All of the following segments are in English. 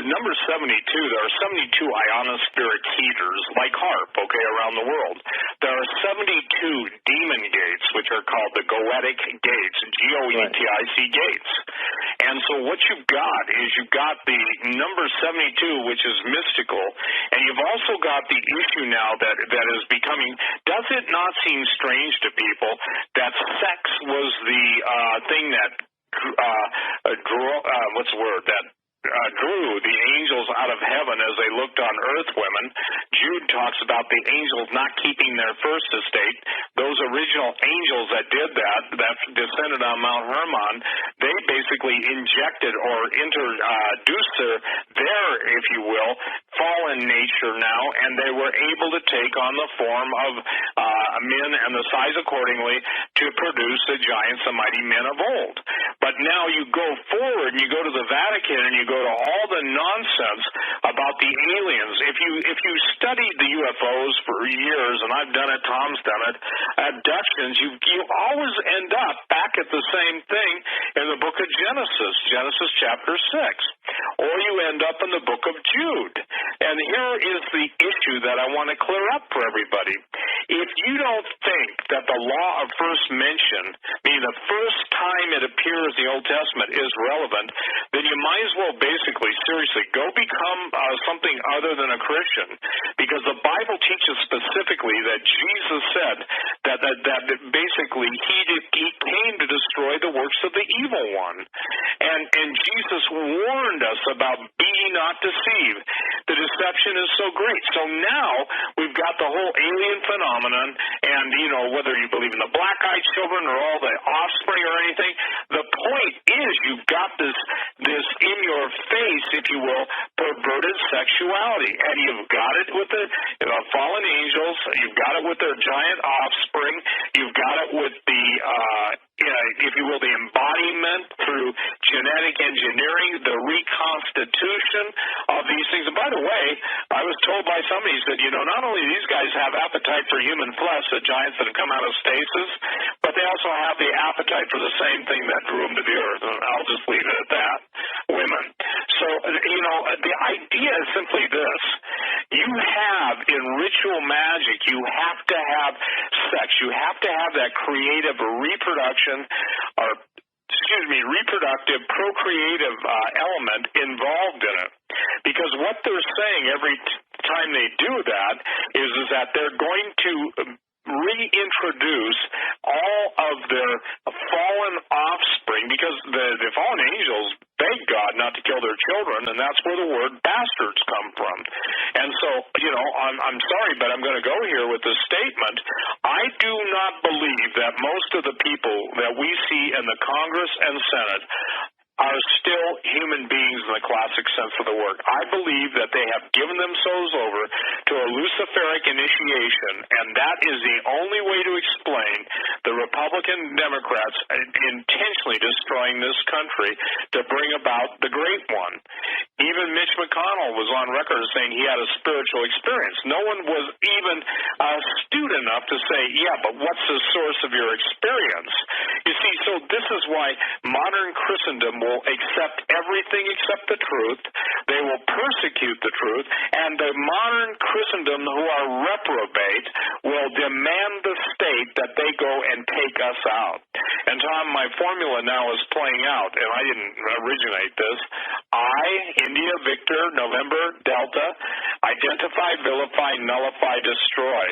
number 72, there are 72 ionospheric heaters, like HARP, okay, around the world. There are 72 demon gates, which are called the goetic gates, G-O-E-T-I-C gates. And so what you've got is you've got the number 72, which is mystical, and you've also got the issue now that is becoming, does it not seem strange to people that sex was the thing that drew the angels out of heaven as they looked on earth women? Jude talks about the angels not keeping their first estate. Those original angels that did that descended on Mount Hermon, they basically injected or introduced their, if you will, fallen nature now, and they were able to take on the form of men and the size accordingly to produce the giants, the mighty men of old. But now you go forward and you go to the Vatican and you go to all the nonsense about the aliens. If you studied the UFOs for years, and I've done it, Tom's done it, abductions, you always end up back at the same thing in the book of Genesis chapter 6. Or you end up in the book of Jude. And here is the issue that I want to clear up for everybody. If you don't think that the law of first mention, meaning the first time it appears in the Old Testament, is relevant, then you might as well basically, seriously, go become something other than a Christian. Because the Bible teaches specifically that Jesus said that basically he came to destroy the works of the evil one. And Jesus warned us about be not deceived. The deception is so great. So now we've got the whole alien phenomenon, and, whether you believe in the black-eyed children or all the offspring or anything, the point is you've got this in your face, if you will, perverted sexuality. And you've got it with the fallen angels. You've got it with their giant offspring. You've got it with the, if you will, the embodiment through genetic engineering, the reconstitution of these things. And by the way, I was told by somebody that, not only do these guys have appetite for human flesh, the giants that have come out of stasis, but they also have the appetite for the same thing that drew them to the earth. And I'll just leave it at that. Women. So, the idea is simply this. You have, in ritual magic, you have to have sex. You have to have that creative reproduction, reproductive, procreative element involved in it. Because what they're saying every time they do that is that they're going to reintroduce all of their fallen offspring, because the fallen angels beg God not to kill their children, and that's where the word bastards come from. And so, I'm sorry, but I'm going to go here with this statement. I do not believe that most of the people that we see in the Congress and Senate are still human beings in the classic sense of the word. I believe that they have given themselves over to a Luciferic initiation, and that is the only way to explain the Republican Democrats intentionally destroying this country to bring about the Great One. Even Mitch McConnell was on record as saying he had a spiritual experience. No one was even astute enough to say, yeah, but what's the source of your experience? You see, so this is why modern Christendom will accept everything except the truth. They will persecute the truth, and the modern Christendom who are reprobate will demand the state that they go and take us out. And Tom, my formula now is playing out, and I didn't originate this. I, India, Victor, November, Delta, identify, vilify, nullify, destroy.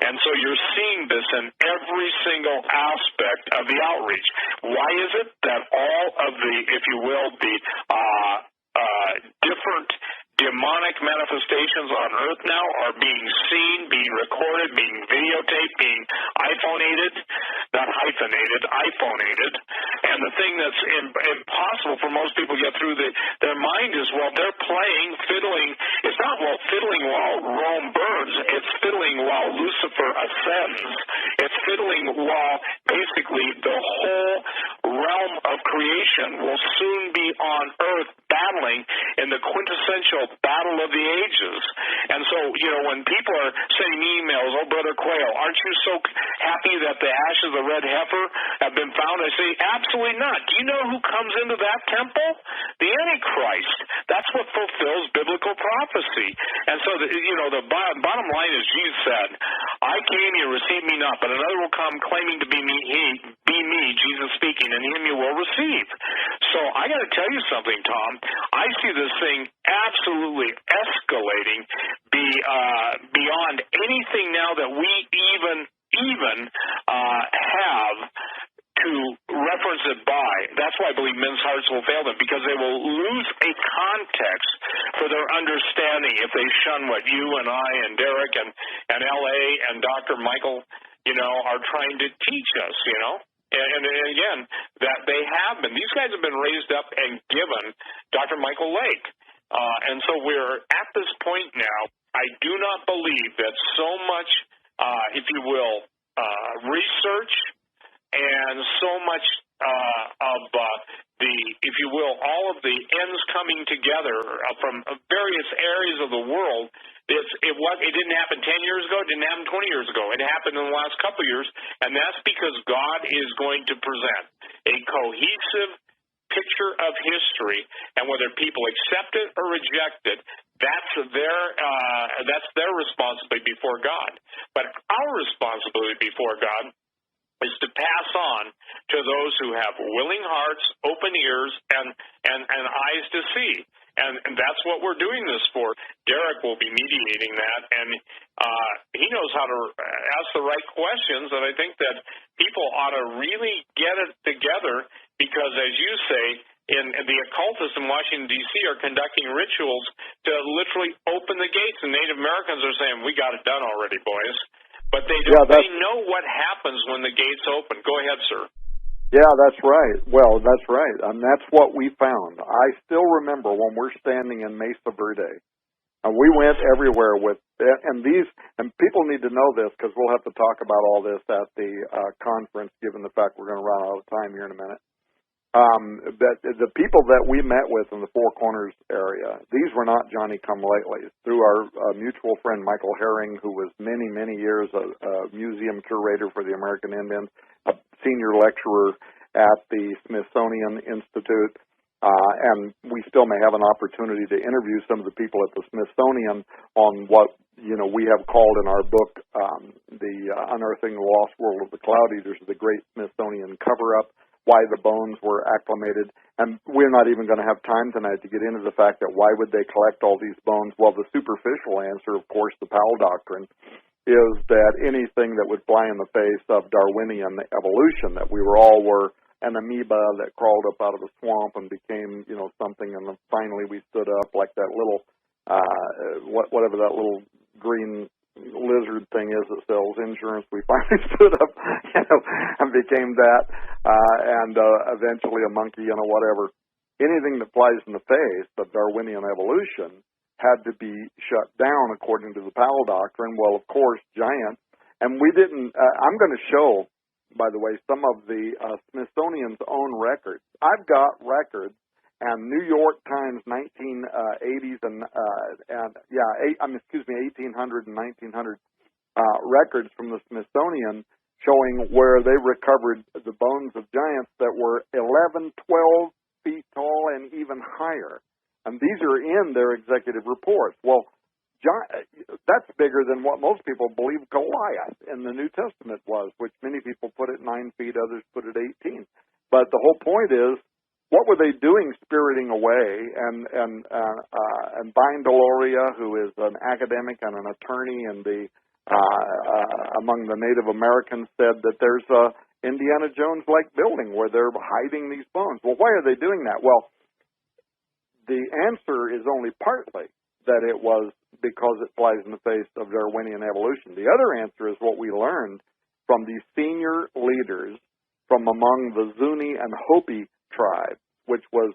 And so you're seeing this in every single aspect of the outreach. Why is it that all of the, if you will, the different demonic manifestations on earth now are being seen, being recorded, being videotaped, being iPhone-ated, not hyphenated, iPhone-ated. And the thing that's impossible for most people to get through their mind is, well, they're playing, fiddling. It's not, fiddling while Rome burns. It's fiddling while Lucifer ascends. It's fiddling while basically the whole realm of creation will soon be on earth back battling in the quintessential battle of the ages. And so, when people are sending emails, oh, Brother Quayle, aren't you so happy that the ashes of the red heifer have been found? I say, absolutely not. Do you know who comes into that temple? The Antichrist. That's what fulfills biblical prophecy. And so, the bottom line is Jesus said, I came, you received me not, but another will come claiming to be me, Jesus speaking, and him you will receive. So I got to tell you something, Tom. I see this thing absolutely escalating beyond anything now that we even have to reference it by. That's why I believe men's hearts will fail them, because they will lose a context for their understanding if they shun what you and I and Derek and L.A. and Dr. Michael, are trying to teach us, And again, that they have been. These guys have been raised up and given Dr. Michael Lake. And so we're at this point now. I do not believe that so much, if you will, research and so much of the, if you will, all of the ends coming together from various areas of the world. It didn't happen 10 years ago. It didn't happen 20 years ago. It happened in the last couple of years, and that's because God is going to present a cohesive picture of history, and whether people accept it or reject it, that's their responsibility before God. But our responsibility before God is to pass on to those who have willing hearts, open ears, and eyes to see. And that's what we're doing this for. Derek will be mediating that, and he knows how to ask the right questions, and I think that people ought to really get it together because, as you say, the occultists in Washington, D.C. are conducting rituals to literally open the gates, and Native Americans are saying, we got it done already, boys. But they know what happens when the gates open. Go ahead, sir. Yeah, that's right. Well, that's right. And that's what we found. I still remember when we're standing in Mesa Verde. And we went everywhere with, and people need to know this because we'll have to talk about all this at the conference, given the fact we're going to run out of time here in a minute. But the people that we met with in the Four Corners area, these were not Johnny-come-latelys. Through our mutual friend Michael Herring, who was many, many years a museum curator for the American Indians, a senior lecturer at the Smithsonian Institute, and we still may have an opportunity to interview some of the people at the Smithsonian on what we have called in our book, the Unearthing the Lost World of the Cloud Eaters, the Great Smithsonian Cover-Up, why the bones were acclimated. And we're not even going to have time tonight to get into the fact that why would they collect all these bones? Well, the superficial answer, of course, the Powell Doctrine, is that anything that would fly in the face of Darwinian evolution, that we all were an amoeba that crawled up out of the swamp and became, something, and then finally we stood up like that little, whatever that little green lizard thing is that sells insurance. We finally stood up, and became that, and eventually a monkey, whatever. Anything that flies in the face of Darwinian evolution had to be shut down according to the Powell Doctrine. Well, of course, giants, and we didn't. I'm going to show, by the way, some of the Smithsonian's own records. I've got records. And New York Times 1980s 1800 and 1900 records from the Smithsonian showing where they recovered the bones of giants that were 11, 12 feet tall and even higher. And these are in their executive reports. Well, that's bigger than what most people believe Goliath in the New Testament was, which many people put at 9 feet, others put at 18. But the whole point is, what were they doing spiriting away? And Deloria, who is an academic and an attorney in the among the Native Americans, said that there's a Indiana Jones-like building where they're hiding these bones. Well, why are they doing that? Well, the answer is only partly that it was because it flies in the face of Darwinian evolution. The other answer is what we learned from these senior leaders from among the Zuni and Hopi tribe, which was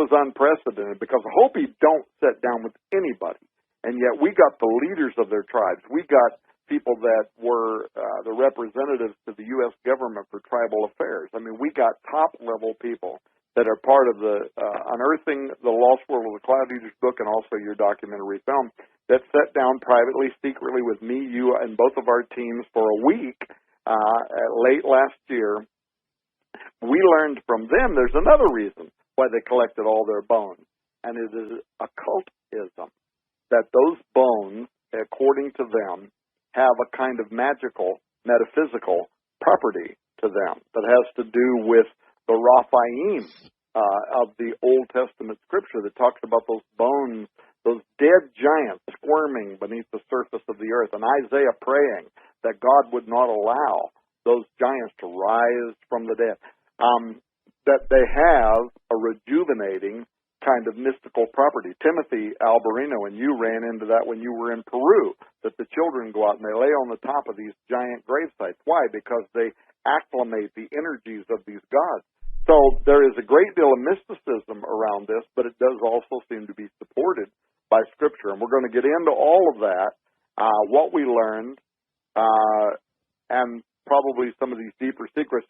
unprecedented because the Hopi don't sit down with anybody, and yet we got the leaders of their tribes. We got people that were the representatives to the U.S. government for tribal affairs. I mean, we got top-level people that are part of the Unearthing the Lost World of the Cloud Eaters book and also your documentary film that sat down privately, secretly with me, you, and both of our teams for a week late last year. We learned from them there's another reason why they collected all their bones, and it is occultism, that those bones, according to them, have a kind of magical, metaphysical property to them that has to do with the Raphaim of the Old Testament scripture that talks about those bones, those dead giants squirming beneath the surface of the earth, and Isaiah praying that God would not allow those giants to rise from the dead, that they have a rejuvenating kind of mystical property. Timothy Alberino and you ran into that when you were in Peru, that the children go out and they lay on the top of these giant grave sites. Why? Because they acclimate the energies of these gods. So there is a great deal of mysticism around this, but it does also seem to be supported by Scripture. And we're going to get into all of that, what we learned, and probably some of these deeper secrets.